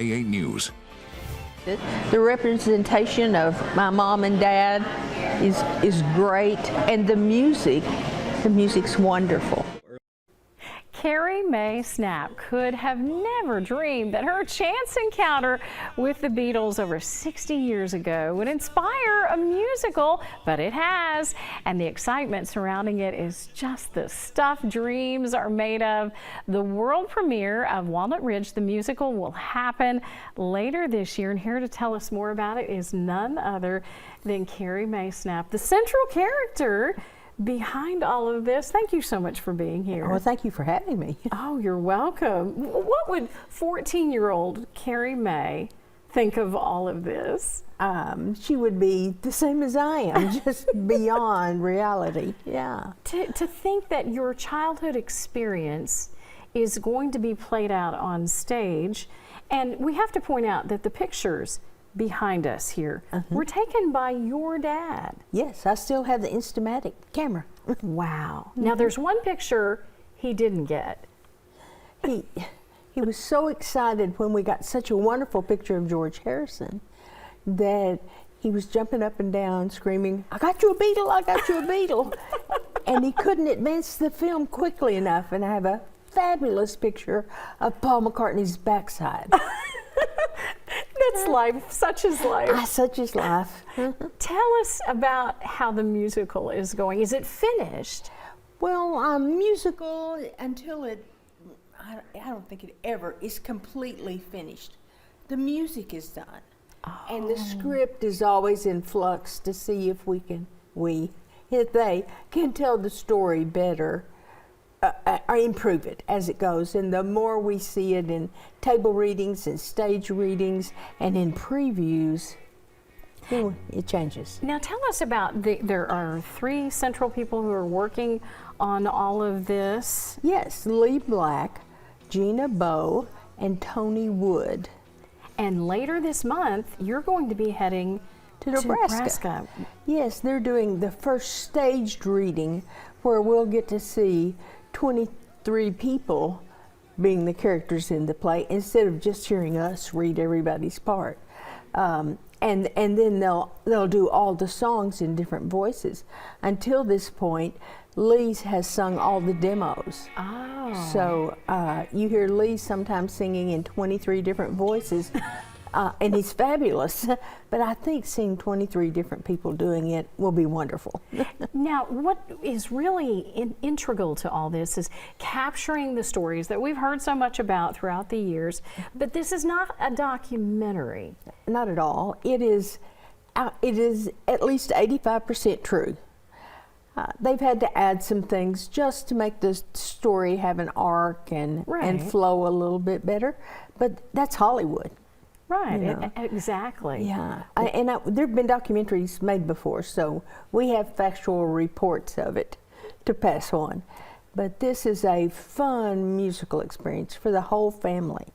AA News. The representation of my mom and dad is great, and the music's wonderful. Carrie Mae Snap could have never dreamed that her chance encounter with the Beatles over 60 years ago would inspire a musical, but it has. And the excitement surrounding it is just the stuff dreams are made of. The world premiere of Walnut Ridge, the musical, will happen later this year. And here to tell us more about it is none other than Carrie Mae Snap, the central character behind all of this. Thank you so much for being here. Well, thank you for having me. Oh, you're welcome. What would 14-year-old Carrie Mae think of all of this? She would be the same as I am, just beyond reality. Yeah. To think that your childhood experience is going to be played out on stage, and we have to point out that the pictures behind us here were taken by your dad. Yes, I still have the Instamatic camera. Wow. Now there's one picture he didn't get. He was so excited when we got such a wonderful picture of George Harrison that he was jumping up and down screaming, "I got you a Beatle, I got you a Beatle." And he couldn't advance the film quickly enough, and I have a fabulous picture of Paul McCartney's backside. That's life. Such is life. Such is life. Tell us about how the musical is going. Is it finished? Well, musical until I don't think it ever is completely finished. The music is done. And the script is always in flux to see if they can tell the story better. Or improve it as it goes, and the more we see it in table readings and stage readings and in previews, it changes. Now tell us about there are 3 central people who are working on all of this. Yes, Lee Black, Gina Bow, and Tony Wood. And later this month, you're going to be heading to Nebraska. Yes, they're doing the first staged reading where we'll get to see 23 people being the characters in the play instead of just hearing us read everybody's part. And then they'll do all the songs in different voices. Until this point, Lee has sung all the demos. Oh. So you hear Lee sometimes singing in 23 different voices. And he's fabulous, but I think seeing 23 different people doing it will be wonderful. Now, what is really integral to all this is capturing the stories that we've heard so much about throughout the years, but this is not a documentary. Not at all. It is at least 85% true. They've had to add some things just to make the story have an arc and flow a little bit better, but that's Hollywood. Right, you know. Exactly. Yeah, there have been documentaries made before, so we have factual reports of it to pass on. But this is a fun musical experience for the whole family.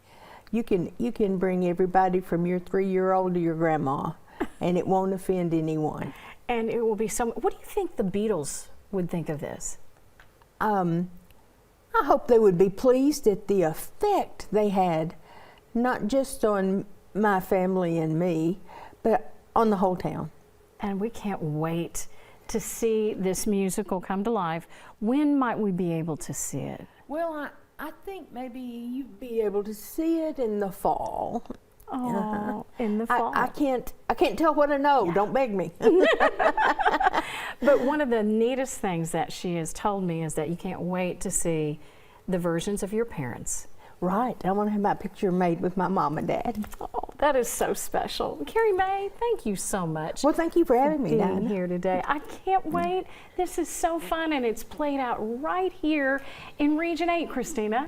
You can bring everybody from your 3-year-old to your grandma, and it won't offend anyone. And it will be what do you think the Beatles would think of this? I hope they would be pleased at the effect they had, not just on my family and me, but on the whole town. And we can't wait to see this musical come to life. When might we be able to see it? Well, I think maybe you'd be able to see it in the fall. Oh, in the fall. I can't tell what I know. Don't beg me. But one of the neatest things that she has told me is that you can't wait to see the versions of your parents. Right. I want to have my picture made with my mom and dad. Oh, that is so special. Carrie Mae, thank you so much. Well, thank you for having me, being here today. I can't wait. This is so fun, and it's played out right here in Region 8, Christina.